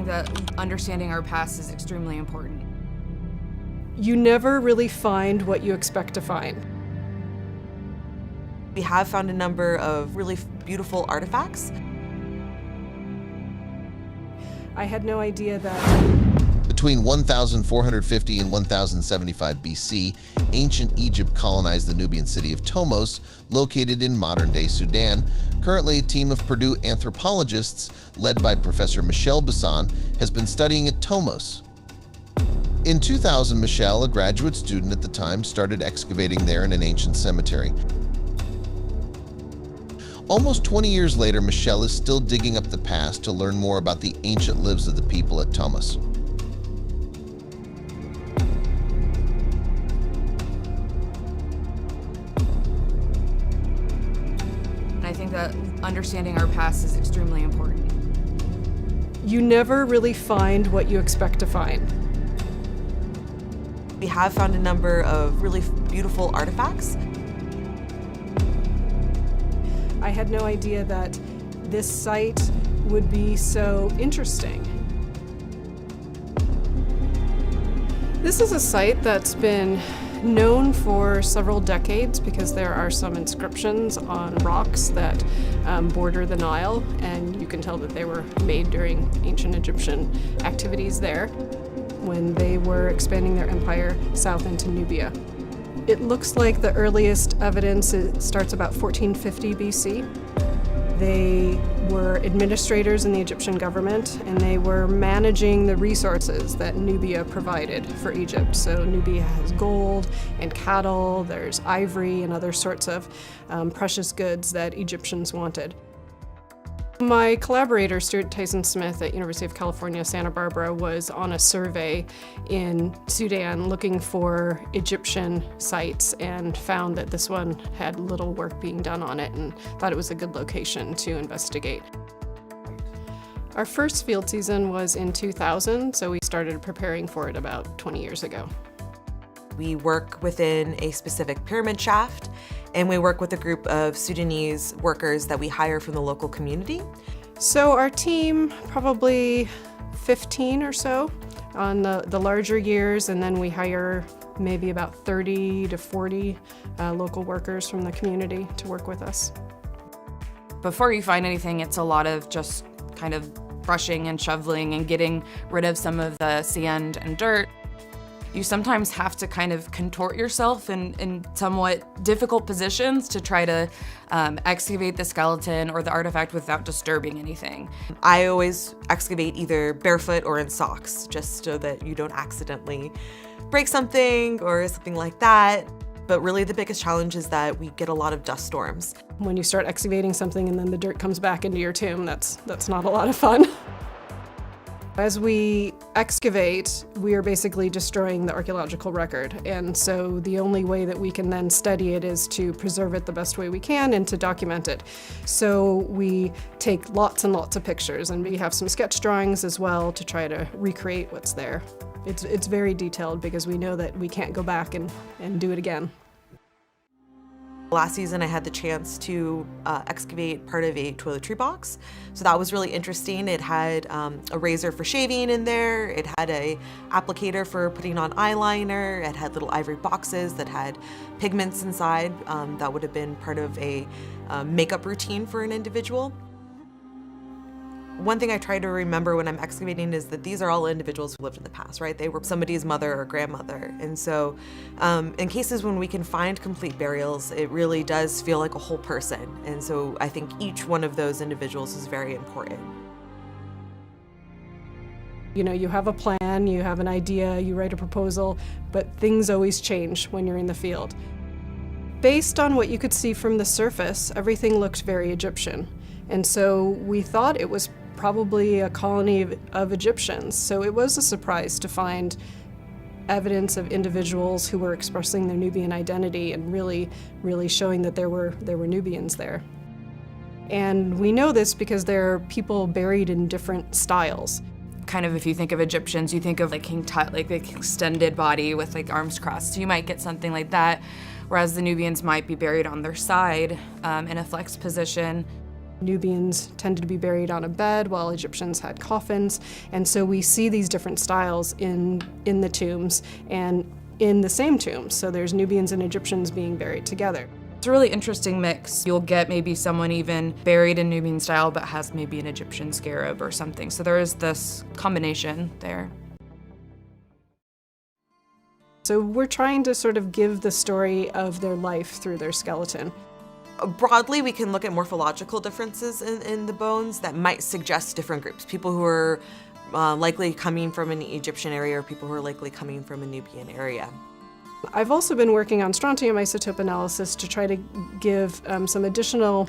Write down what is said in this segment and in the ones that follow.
think that understanding our past is extremely important. You never really find what you expect to find. We have found a number of really beautiful artifacts. I had no idea that Between 1450 and 1075 BC, ancient Egypt colonized the Nubian city of Tomos, located in modern-day Sudan. Currently, a team of Purdue anthropologists, led by Professor Michele Busan, has been studying at Tomos. In 2000, Michele, a graduate student at the time, started excavating there in an ancient cemetery. Almost 20 years later, Michele is still digging up the past to learn more about the ancient lives of the people at Tomos. I think that understanding our past is extremely important. you never really find what you expect to find. We have found a number of really beautiful artifacts. I had no idea that this site would be so interesting. This is a site that's been known for several decades because there are some inscriptions on rocks that border the Nile, and you can tell that they were made during ancient Egyptian activities there when they were expanding their empire south into Nubia. It looks like the earliest evidence starts about 1450 BC. They were administrators in the Egyptian government, and they were managing the resources that Nubia provided for Egypt. So Nubia has gold and cattle, there's ivory and other sorts of precious goods that Egyptians wanted. My collaborator, Stuart Tyson-Smith at University of California, Santa Barbara, was on a survey in Sudan looking for Egyptian sites and found that this one had little work being done on it and thought it was a good location to investigate. Our first field season was in 2000, so we started preparing for it about 20 years ago. We work within a specific pyramid shaft, and we work with a group of Sudanese workers that we hire from the local community. So our team, probably 15 or so on the larger years, and then we hire maybe about 30 to 40 local workers from the community to work with us. Before you find anything, it's a lot of just kind of brushing and shoveling and getting rid of some of the sand and dirt. You sometimes have to kind of contort yourself in somewhat difficult positions to try to excavate the skeleton or the artifact without disturbing anything. I always excavate either barefoot or in socks, just so that you don't accidentally break something or something like that. But really the biggest challenge is that we get a lot of dust storms. When you start excavating something and then the dirt comes back into your tomb, that's not a lot of fun. As we excavate, we are basically destroying the archaeological record, and so the only way that we can then study it is to preserve it the best way we can and to document it. So we take lots and lots of pictures, and we have some sketch drawings as well to try to recreate what's there. It's very detailed because we know that we can't go back and do it again. Last season I had the chance to excavate part of a toiletry box, so that was really interesting. It had a razor for shaving in there, it had a applicator for putting on eyeliner, it had little ivory boxes that had pigments inside that would have been part of a makeup routine for an individual. One thing I try to remember when I'm excavating is that these are all individuals who lived in the past, right? They were somebody's mother or grandmother. And so in cases when we can find complete burials, it really does feel like a whole person. And so I think each one of those individuals is very important. You know, you have a plan, you have an idea, you write a proposal, but things always change when you're in the field. Based on what you could see from the surface, everything looked very Egyptian. And so we thought it was probably a colony of Egyptians. So it was a surprise to find evidence of individuals who were expressing their Nubian identity and really showing that there were Nubians there. And we know this because there are people buried in different styles. Kind of, if you think of Egyptians, you think of like King Tut, like the extended body with like arms crossed. So you might get something like that, whereas the Nubians might be buried on their side in a flexed position. Nubians tended to be buried on a bed while Egyptians had coffins, and so we see these different styles in the tombs and in the same tombs. So there's Nubians and Egyptians being buried together. It's a really interesting mix. You'll get maybe someone even buried in Nubian style but has maybe an Egyptian scarab or something. So there is this combination there. So we're trying to sort of give the story of their life through their skeleton. Broadly, we can look at morphological differences in the bones that might suggest different groups. People who are likely coming from an Egyptian area or people who are likely coming from a Nubian area. I've also been working on strontium isotope analysis to try to give some additional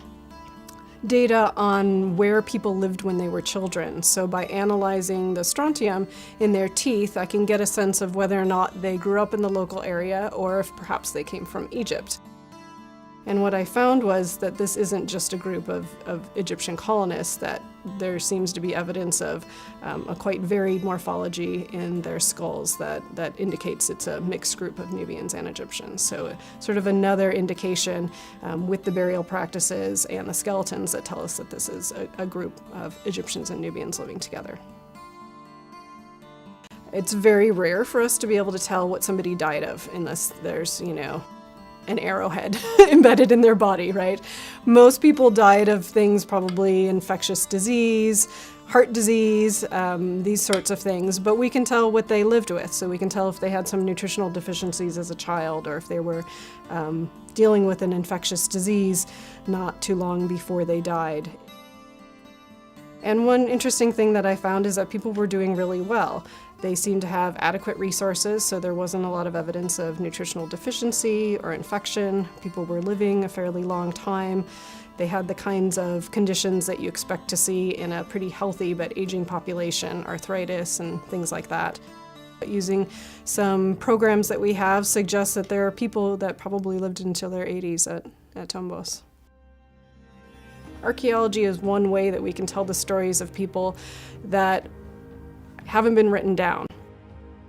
data on where people lived when they were children. So by analyzing the strontium in their teeth, I can get a sense of whether or not they grew up in the local area or if perhaps they came from Egypt. And what I found was that this isn't just a group of Egyptian colonists, that there seems to be evidence of a quite varied morphology in their skulls that indicates it's a mixed group of Nubians and Egyptians. So sort of another indication with the burial practices and the skeletons that tell us that this is a group of Egyptians and Nubians living together. It's very rare for us to be able to tell what somebody died of unless there's, an arrowhead embedded in their body, right? Most people died of things, probably infectious disease, heart disease, these sorts of things, but we can tell what they lived with. So we can tell if they had some nutritional deficiencies as a child or if they were dealing with an infectious disease not too long before they died. And one interesting thing that I found is that people were doing really well. They seemed to have adequate resources, so there wasn't a lot of evidence of nutritional deficiency or infection. People were living a fairly long time. They had the kinds of conditions that you expect to see in a pretty healthy but aging population, arthritis and things like that. Using some programs that we have suggests that there are people that probably lived until their 80s at Tombos. Archaeology is one way that we can tell the stories of people that haven't been written down.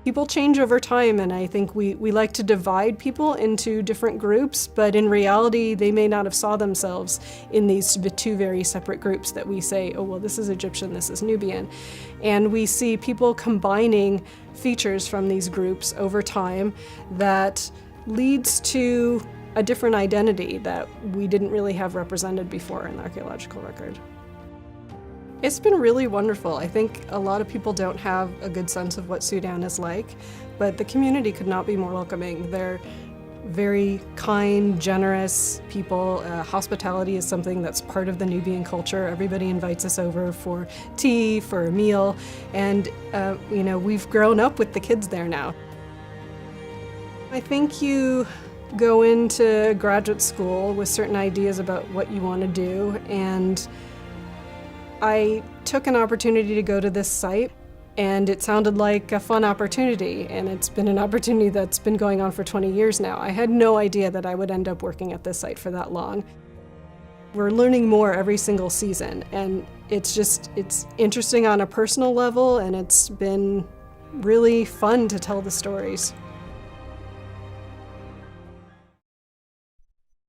People change over time, and I think we like to divide people into different groups, but in reality, they may not have saw themselves in these two very separate groups that we say, oh, well, this is Egyptian, this is Nubian. And we see people combining features from these groups over time that leads to a different identity that we didn't really have represented before in the archaeological record. It's been really wonderful. I think a lot of people don't have a good sense of what Sudan is like, but the community could not be more welcoming. They're very kind, generous people. Hospitality is something that's part of the Nubian culture. Everybody invites us over for tea, for a meal, and we've grown up with the kids there now. I think you go into graduate school with certain ideas about what you want to do, and I took an opportunity to go to this site, and it sounded like a fun opportunity, and it's been an opportunity that's been going on for 20 years now. I had no idea that I would end up working at this site for that long. We're learning more every single season, and it's interesting on a personal level, and it's been really fun to tell the stories.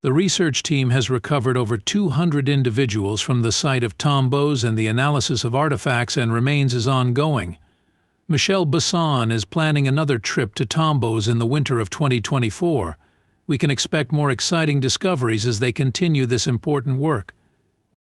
The research team has recovered over 200 individuals from the site of Tombos, and the analysis of artifacts and remains is ongoing. Michele Busan is planning another trip to Tombos in the winter of 2024. We can expect more exciting discoveries as they continue this important work.